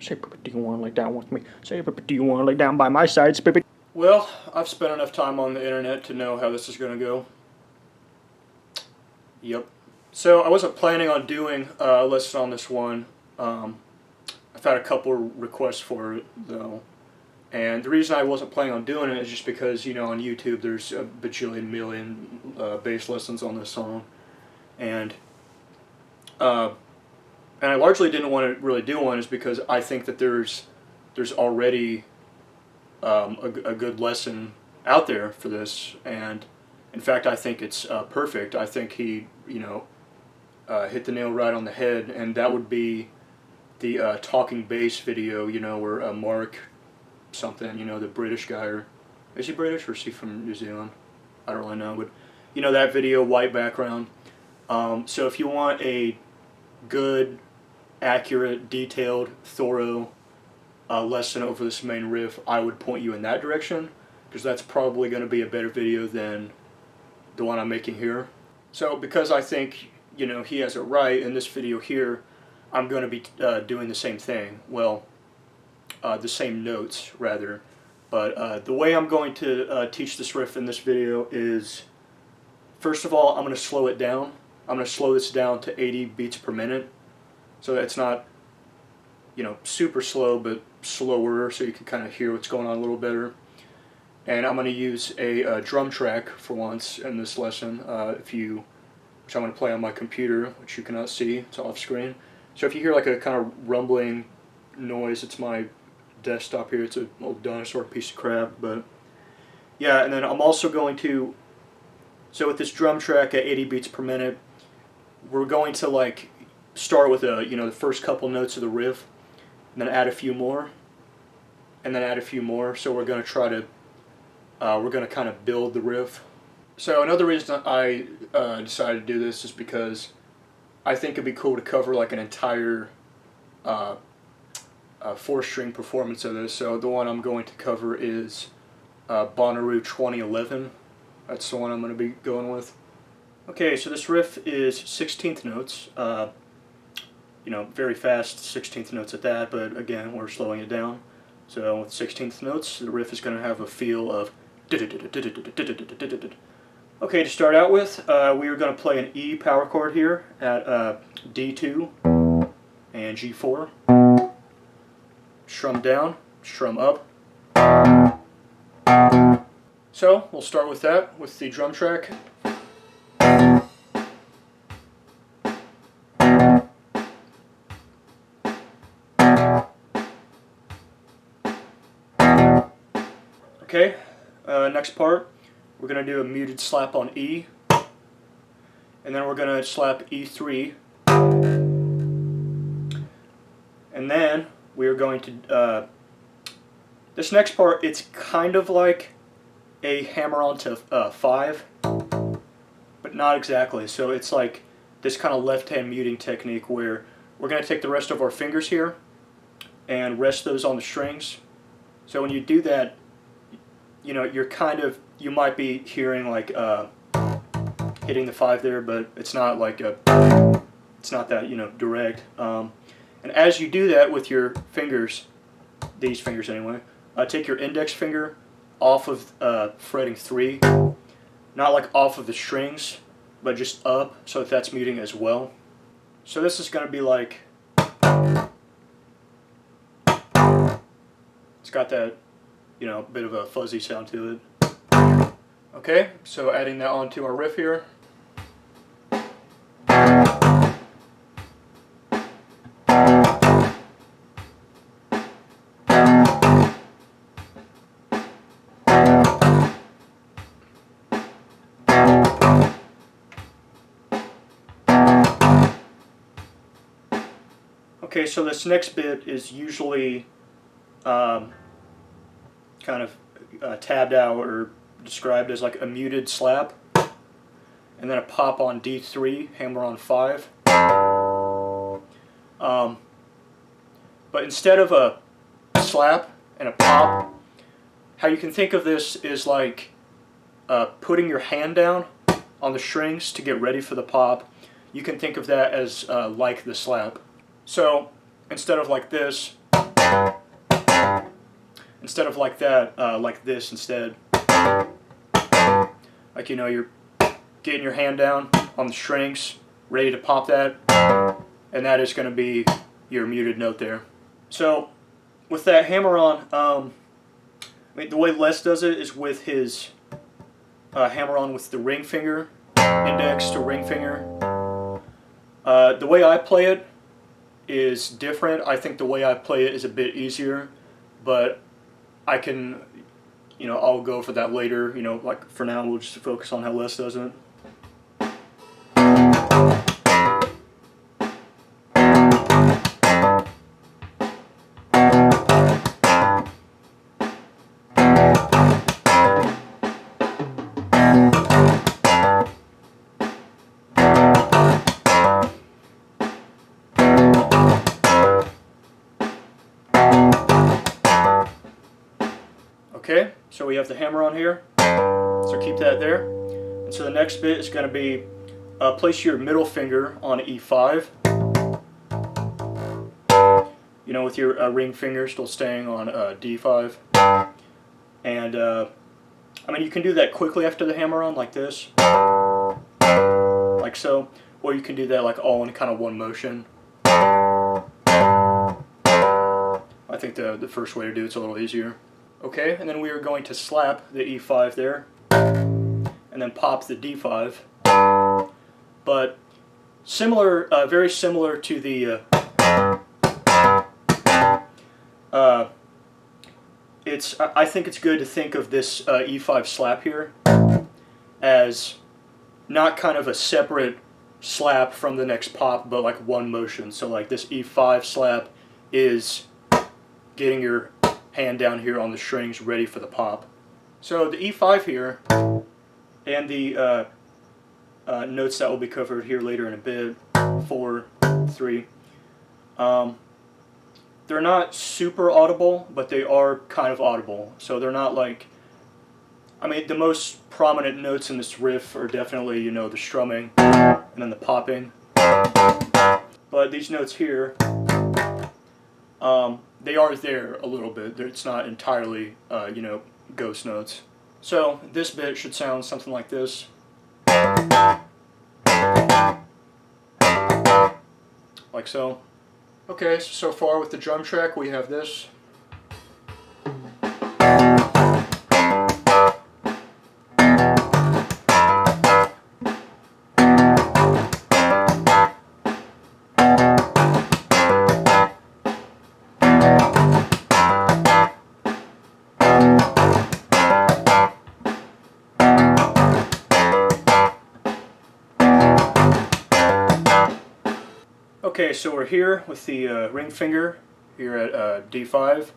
Say, baby, do you want to lay down with me? Say, baby, do you want to lay down by my side, baby? Well, I've spent enough time on the internet to know how this is going to go. Yep. So I wasn't planning on doing a lesson on this one. I've had a couple requests for it, though. And the reason I wasn't planning on doing it is just because, you know, on YouTube there's a bajillion million bass lessons on this song. And I largely didn't want to really do one is because I think that there's already a good lesson out there for this. And in fact, I think it's perfect. I think he, you know, hit the nail right on the head. And that would be the talking bass video, you know, where Mark something, you know, the British guy, or is he British or is he from New Zealand? I don't really know, but you know that video, white background. So if you want a good, accurate, detailed, thorough lesson over this main riff, I would point you in that direction, because that's probably going to be a better video than the one I'm making here. So because I think, you know, he has it right in this video here, I'm going to be doing the same thing. Well, the same notes, rather. But the way I'm going to teach this riff in this video is, first of all, I'm going to slow it down. I'm going to slow this down to 80 beats per minute. So it's not, you know, super slow, but slower, so you can kind of hear what's going on a little better. And I'm going to use a drum track for once in this lesson, which I'm going to play on my computer, which you cannot see. It's off screen. So if you hear like a kind of rumbling noise, it's my desktop here. It's an old dinosaur piece of crap, but yeah. And then I'm also going to, so with this drum track at 80 beats per minute, we're going to like start with you know, the first couple notes of the riff, and then add a few more, and then add a few more. So we're going to try to kind of build the riff. So another reason I decided to do this is because I think it'd be cool to cover like an entire 4-string performance of this. So the one I'm going to cover is Bonnaroo 2011. That's the one I'm going to be going with. Okay, so this riff is 16th notes. You know, very fast 16th notes at that, but again, we're slowing it down. So with 16th notes, the riff is going to have a feel of. Okay, to start out with, we are going to play an E power chord here at D2 and G4. Strum down, strum up. So, we'll start with that, with the drum track. Okay, next part, we're going to do a muted slap on E, and then we're going to slap E3, and then we are going to, this next part, it's kind of like a hammer-on to 5, but not exactly. So it's like this kind of left-hand muting technique where we're going to take the rest of our fingers here and rest those on the strings. So when you do that, you know, you might be hearing like hitting the 5 there, but it's not like it's not that, you know, direct. And as you do that with your fingers, these fingers anyway, take your index finger off of fretting 3, not like off of the strings, but just up, so that that's muting as well. So this is going to be like, it's got that, you know, bit of a fuzzy sound to it. Okay, so adding that onto our riff here. Okay, so this next bit is usually kind of tabbed out or described as like a muted slap, and then a pop on D3, hammer on 5. But instead of a slap and a pop, how you can think of this is like putting your hand down on the strings to get ready for the pop. You can think of that as like the slap. So instead of like this, instead of like that, like this instead. Like, you know, you're getting your hand down on the strings, ready to pop that, and that is going to be your muted note there. So with that hammer-on, I mean, the way Les does it is with his hammer-on with the ring finger, index to ring finger. The way I play it is different. I think the way I play it is a bit easier, but I can, you know, I'll go for that later. You know, like for now we'll just focus on how Les does it. Okay, so we have the hammer on here, so keep that there. And so the next bit is going to be place your middle finger on E5. You know, with your ring finger still staying on D5. And I mean, you can do that quickly after the hammer on, like this, like so, or you can do that like all in kind of one motion. I think the first way to do it's a little easier. Okay, and then we are going to slap the E5 there, and then pop the D5. But similar, very similar to the I think it's good to think of this E5 slap here as not kind of a separate slap from the next pop, but like one motion. So like this E5 slap is getting your hand down here on the strings ready for the pop. So the E5 here and the notes that will be covered here later in a bit, 4, 3, they're not super audible, but they are kind of audible. So they're not like, I mean, the most prominent notes in this riff are definitely, you know, the strumming and then the popping. But these notes here, they are there a little bit. It's not entirely, you know, ghost notes. So this bit should sound something like this. Like so. Okay, so far with the drum track we have this. Okay, so we're here with the ring finger here at D5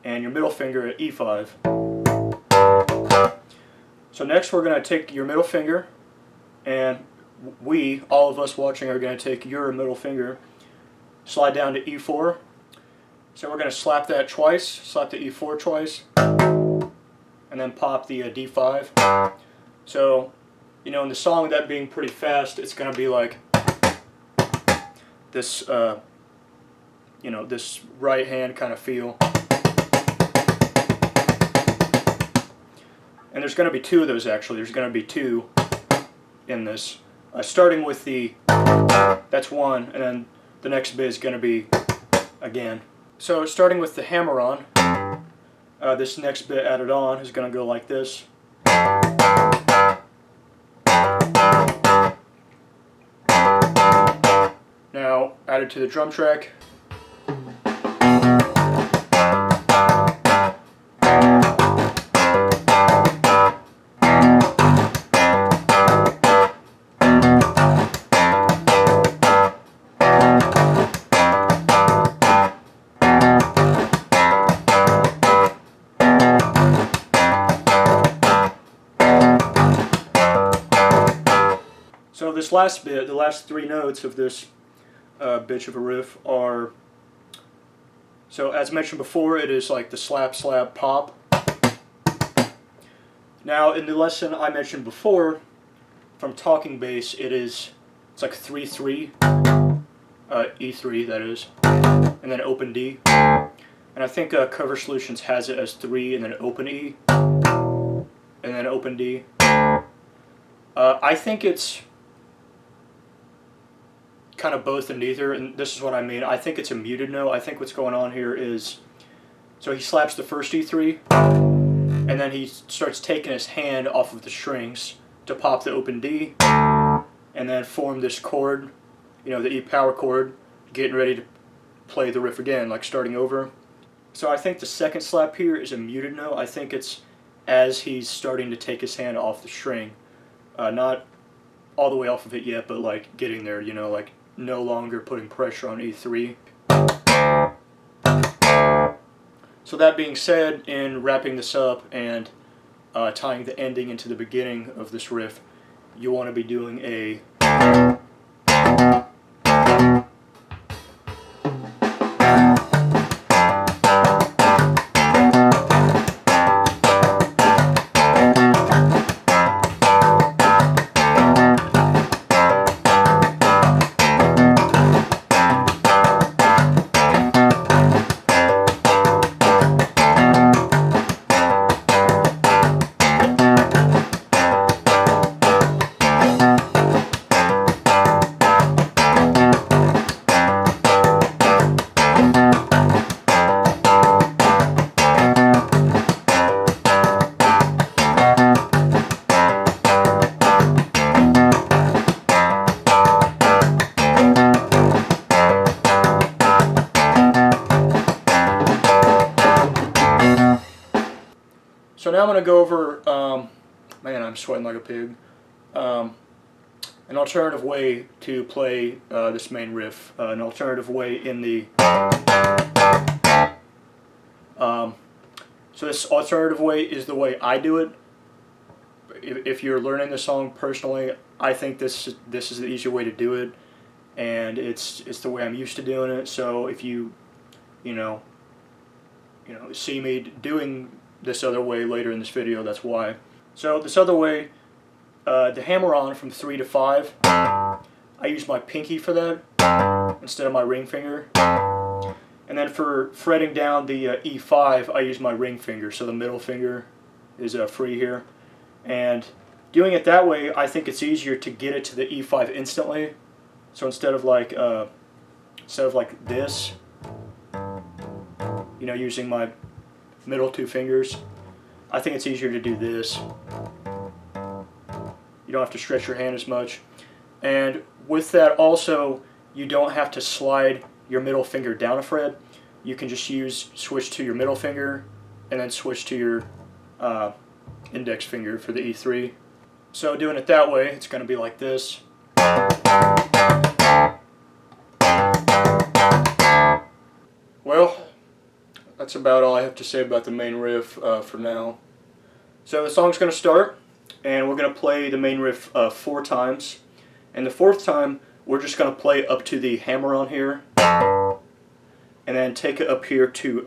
and your middle finger at E5. So next we're going to take your middle finger, and we, all of us watching, are going to take your middle finger, slide down to E4. So we're going to slap that twice, slap the E4 twice, and then pop the D5. So, you know, in the song, that being pretty fast, it's going to be like this, you know, this right hand kind of feel. And there's going to be two of those actually. There's going to be two in this. Starting with the, that's one, and then the next bit is going to be again. So starting with the hammer-on, this next bit added on is going to go like this. Now added to the drum track. So this last bit, the last three notes of this bitch of a riff are, so as mentioned before, it is like the slap slap pop. Now in the lesson I mentioned before from talking bass, it's like 3-3, E3 that is, and then open D, and and I think Cover Solutions has it as 3 and then open E, and then open D. I think it's kind of both and neither, and this is what I mean. I think it's a muted note. I think what's going on here is, so he slaps the first E3, and then he starts taking his hand off of the strings to pop the open D, and then form this chord, you know, the E power chord, getting ready to play the riff again, like starting over. So I think the second slap here is a muted note. I think it's as he's starting to take his hand off the string. Not all the way off of it yet, but like getting there, you know, like no longer putting pressure on E3. So that being said, in wrapping this up and tying the ending into the beginning of this riff, you want to be doing a So now I'm going to go over, man, I'm sweating like a pig, an alternative way to play this main riff, an alternative way in the, so this alternative way is the way I do it. If you're learning the song personally, I think this is the easier way to do it, and it's the way I'm used to doing it. So if you see me doing this other way later in this video, that's why. So this other way, the hammer on from 3 to 5, I use my pinky for that instead of my ring finger. And then for fretting down the E5, I use my ring finger, so the middle finger is free here. And doing it that way, I think it's easier to get it to the E5 instantly. So instead of like this, you know, using my middle 2 fingers, I think it's easier to do this. You don't have to stretch your hand as much. And with that also, you don't have to slide your middle finger down a fret. You can just switch to your middle finger and then switch to your index finger for the E3. So doing it that way, it's going to be like this. Well, that's about all I have to say about the main riff for now. So the song's going to start, and we're going to play the main riff 4 times. And the 4th time, we're just going to play up to the hammer on here, and then take it up here to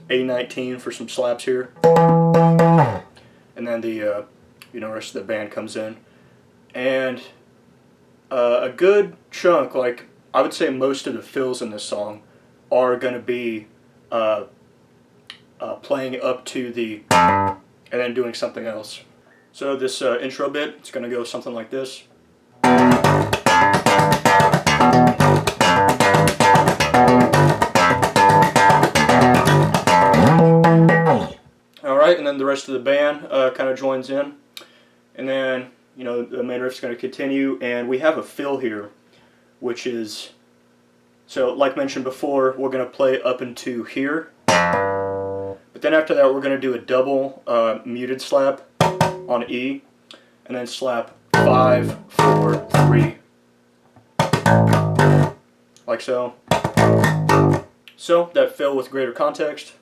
A19 for some slaps here. And then the rest of the band comes in. And a good chunk, like I would say most of the fills in this song, are going to be playing up to the and then doing something else. So this intro bit, it's going to go something like this. Alright, and then the rest of the band kind of joins in. And then, the main riff's going to continue, and we have a fill here, which is, so like mentioned before, we're going to play up into here. But then after that, we're going to do a double muted slap on E, and then slap 5, 4, 3, like so. So that fill with greater context.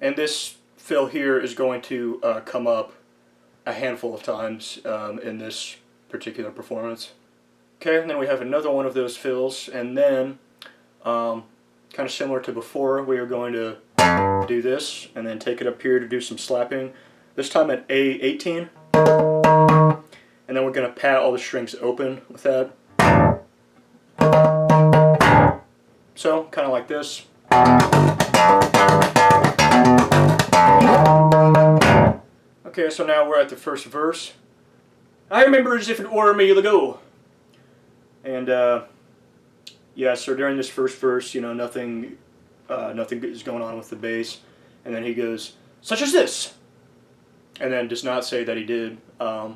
And this fill here is going to come up a handful of times in this particular performance. Okay, and then we have another one of those fills, and then kind of similar to before, we are going to do this and then take it up here to do some slapping. this time at A18. And then we're going to pat all the strings open with that. So, kind of like this. Okay, so now we're at the first verse. I remember as if it were me ago. And yeah, so during this first verse, you know, nothing is going on with the bass, and then he goes, "Such as this," and then does not say that he did. I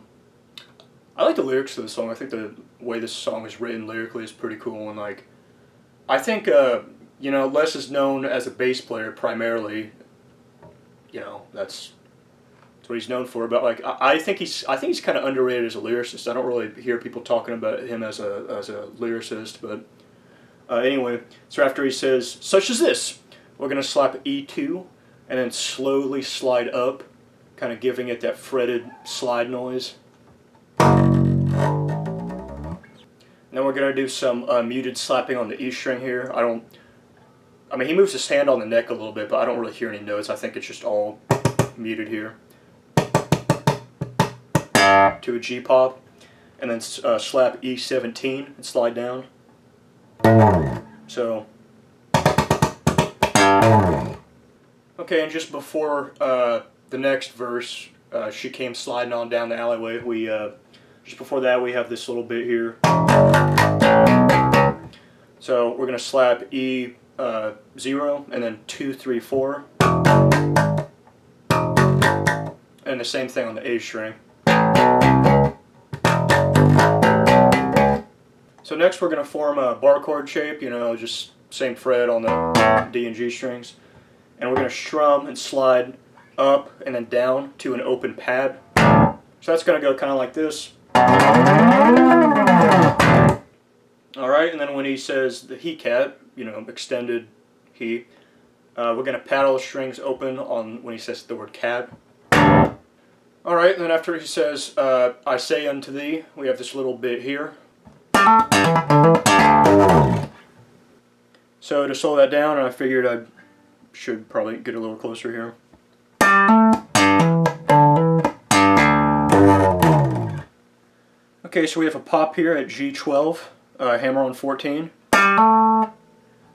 like the lyrics to the song. I think the way this song is written lyrically is pretty cool, and like, I think you know, Les is known as a bass player primarily. You know, that's what he's known for. But like, I think he's kind of underrated as a lyricist. I don't really hear people talking about him as a lyricist. But anyway, so after he says "such as this," we're gonna slap E2 and then slowly slide up, kind of giving it that fretted slide noise. And then we're gonna do some muted slapping on the E string here. I mean, he moves his hand on the neck a little bit, but I don't really hear any notes. I think it's just all muted here. To a G pop, and then slap E17 and slide down. So, okay, and just before the next verse, she came sliding on down the alleyway. We just before that we have this little bit here. So we're gonna slap E0 and then 2, 3, 4, and the same thing on the A string. So next we're going to form a bar chord shape, you know, just same fret on the D and G strings. And we're going to strum and slide up and then down to an open pad. So that's going to go kind of like this. Alright, and then when he says the he cat, you know, extended he, we're going to pad all the strings open on when he says the word cat. Alright, and then after he says, I say unto thee, we have this little bit here. So to slow that down, I figured I should probably get a little closer here. Okay, so we have a pop here at G12, hammer on 14, and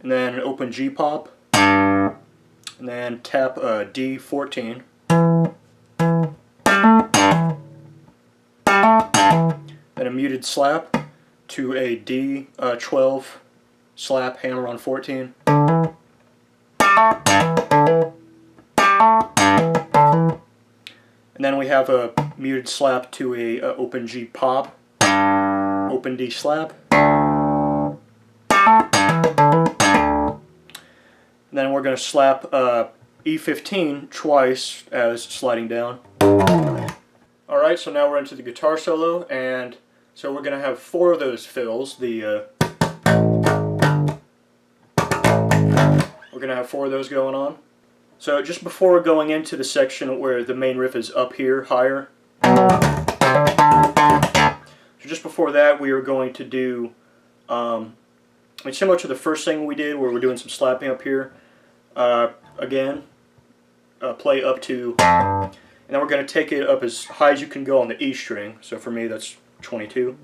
then an open G pop, and then tap D14. Then a muted slap to a D12 slap, hammer on 14. And then we have a muted slap to a open G pop, open D slap. And then we're going to slap E15 twice as sliding down. Alright, so now we're into the guitar solo, and so we're going to have 4 of those fills. We're going to have 4 of those going on. So just before going into the section where the main riff is up here, higher, so just before that we are going to do, similar to the first thing we did where we're doing some slapping up here, again, play up to, and then we're going to take it up as high as you can go on the E string. So for me that's 22.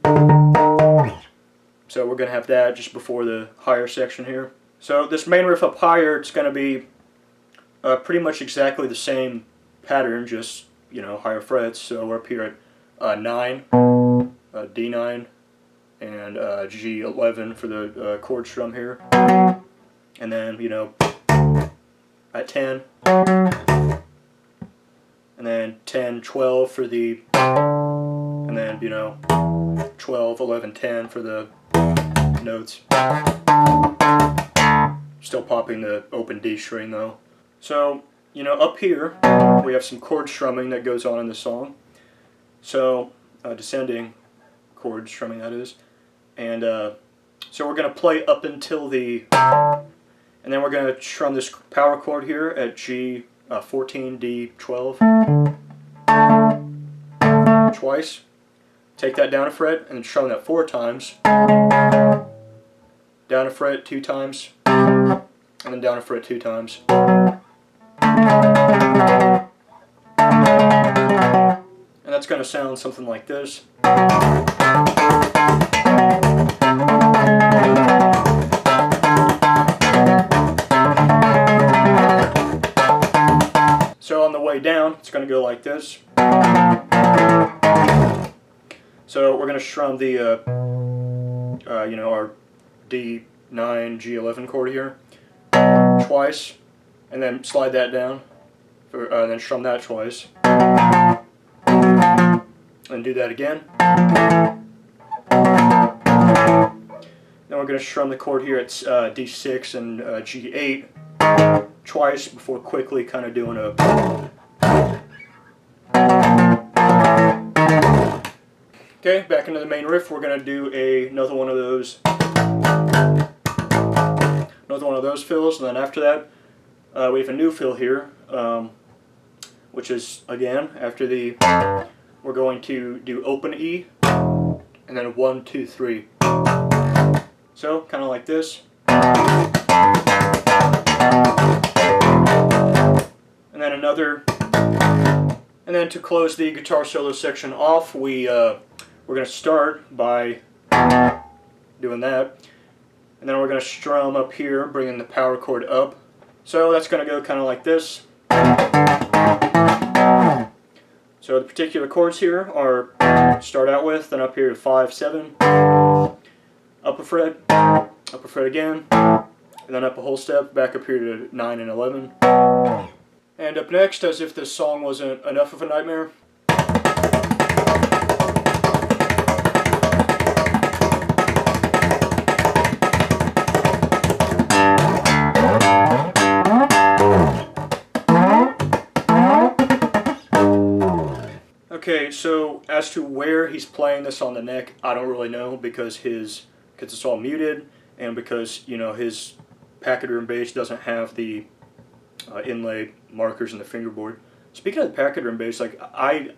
So we're going to have that just before the higher section here. So this main riff up higher, it's going to be pretty much exactly the same pattern, just, you know, higher frets. So we're up here at 9, D9, and G11 for the chord strum here. And then, you know, at 10, and then 10, 12 for the, and then, you know, 12, 11, 10 for the notes. Still popping the open D string though. So, you know, up here we have some chord strumming that goes on in the song. So, descending chord strumming that is. And so we're going to play up until the, and then we're going to strum this power chord here at G14, D12 twice. Take that down a fret and then strum that 4 times. Down a fret 2 times. And then down a fret 2 times. that's going to sound something like this. So on the way down, it's going to go like this. So we're going to strum the, our D9, G11 chord here twice, and then slide that down, then strum that twice, and do that again. Then we're going to strum the chord here at D6 and G8 twice before quickly kind of doing a... Okay, back into the main riff. We're going to do another one of those fills, and then after that we have a new fill here, which is, again, after the, we're going to do open E, and then 1, 2, 3. So, kind of like this. And then another, and then to close the guitar solo section off, we're going to start by doing that, and then we're going to strum up here, bringing the power chord up. So that's going to go kind of like this. So the particular chords here are, start out with, then up here to 5, 7, up a fret again, and then up a whole step, back up here to 9 and 11. And up next, as if this song wasn't enough of a nightmare, okay, so as to where he's playing this on the neck, I don't really know, because it's all muted, and because, you know, his pachyderm bass doesn't have the inlay markers in the fingerboard. Speaking of the pachyderm bass, like, I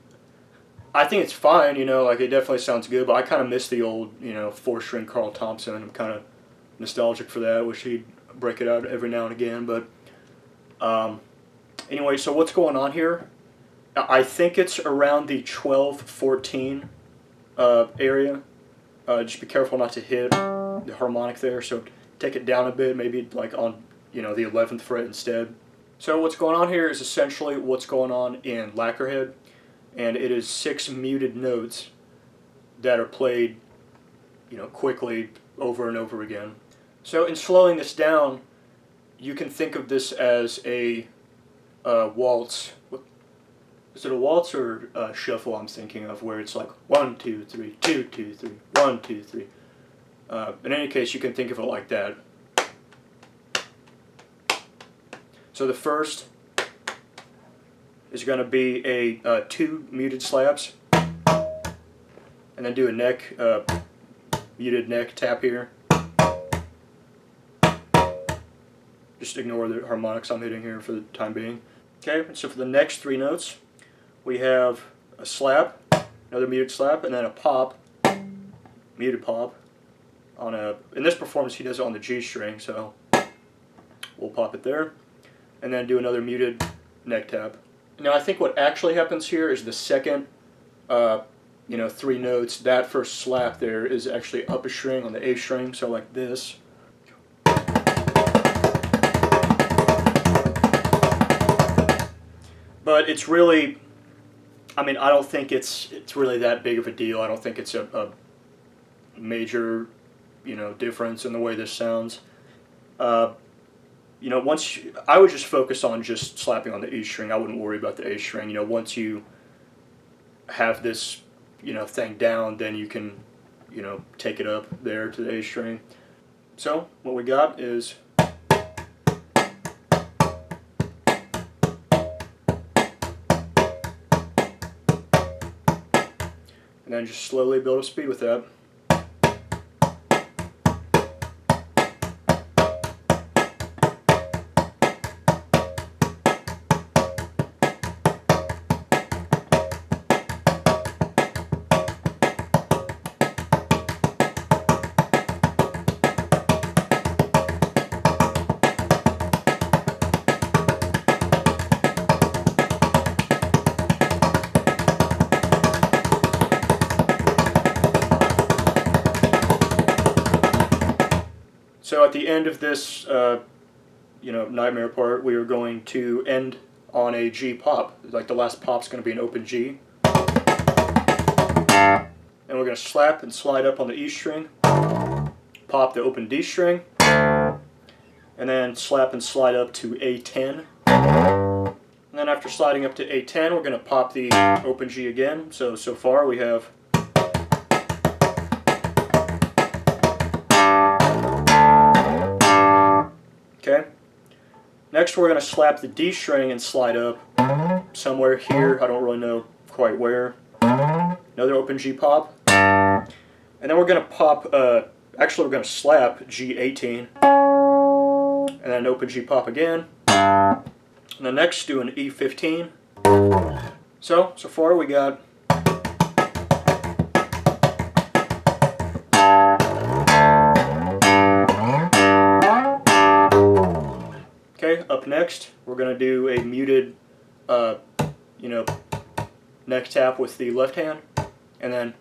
think it's fine, you know, like, it definitely sounds good, but I kind of miss the old, you know, 4-string Carl Thompson. I'm kind of nostalgic for that. I wish he'd break it out every now and again, but anyway, so what's going on here? I think it's around the 12-14 area. Just be careful not to hit the harmonic there, so take it down a bit, maybe like on, you know, the 11th fret instead. So what's going on here is essentially what's going on in Lacquerhead, and it is 6 muted notes that are played, you know, quickly over and over again. So in slowing this down, you can think of this as a waltz. Is it a waltz or a shuffle I'm thinking of, where it's like 1, 2, 3, 2, 2, 3, 1, 2, 3. In any case, you can think of it like that. So the first is going to be a 2 muted slaps, and then do a neck, muted neck tap here. Just ignore the harmonics I'm hitting here for the time being. Okay, so for the next 3 notes, we have a slap, another muted slap, and then a pop, muted pop. In this performance, he does it on the G string, so we'll pop it there, and then do another muted neck tap. Now, I think what actually happens here is the second, 3 notes. That first slap there is actually up a string on the A string, so like this. But it's really, I mean, I don't think it's really that big of a deal. I don't think it's a major, difference in the way this sounds. I would just focus on just slapping on the E string. I wouldn't worry about the A string. Once you have this, thing down, then you can, take it up there to the A string. So what we got is. And then just slowly build up speed with that. at the end of this, nightmare part, we are going to end on a G pop. Like the last pop's going to be an open G. And we're going to slap and slide up on the E string, pop the open D string, and then slap and slide up to A10. And then after sliding up to A10, we're going to pop the open G again. So far we have okay. Next we're going to slap the D string and slide up somewhere here. I don't really know quite where. Another open G pop. And then we're going to pop, actually we're going to slap G18. And then an open G pop again. And then next do an E15. So far we got okay, up next we're going to do a muted neck tap with the left hand, and then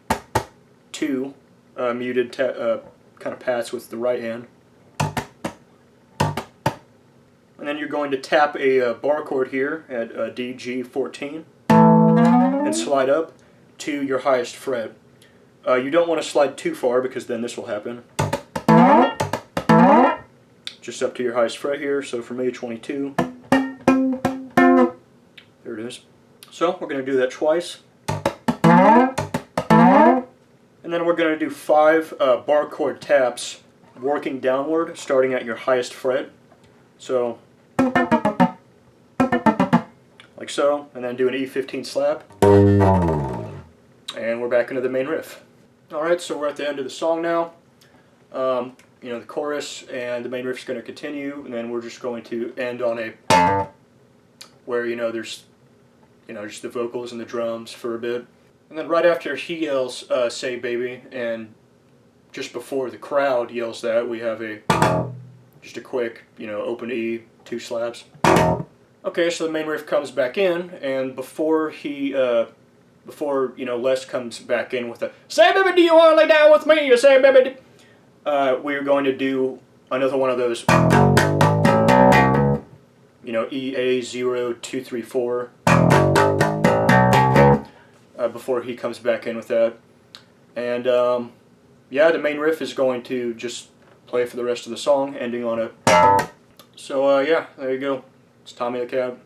two muted kind of pats with the right hand. And then you're going to tap a bar chord here at D, G14 and slide up to your highest fret. You don't want to slide too far because then this will happen. Just up to your highest fret here, so for me 22. There it is. So we're going to do that twice. And then we're going to do 5 bar chord taps working downward starting at your highest fret. So like so, and then do an E15 slap. And we're back into the main riff. Alright, so we're at the end of the song now. The chorus and the main riff is going to continue, and then we're just going to end on a where there's just the vocals and the drums for a bit. And then right after he yells, say baby, and just before the crowd yells that, we have just a quick, open E, 2 slaps. Okay, so the main riff comes back in, and before Les comes back in with a, say baby, do you want to lay down with me, or say baby, we're going to do another one of those, EA0234, before he comes back in with that. And yeah, the main riff is going to just play for the rest of the song, ending on a, so yeah, there you go. It's Tommy the Cab.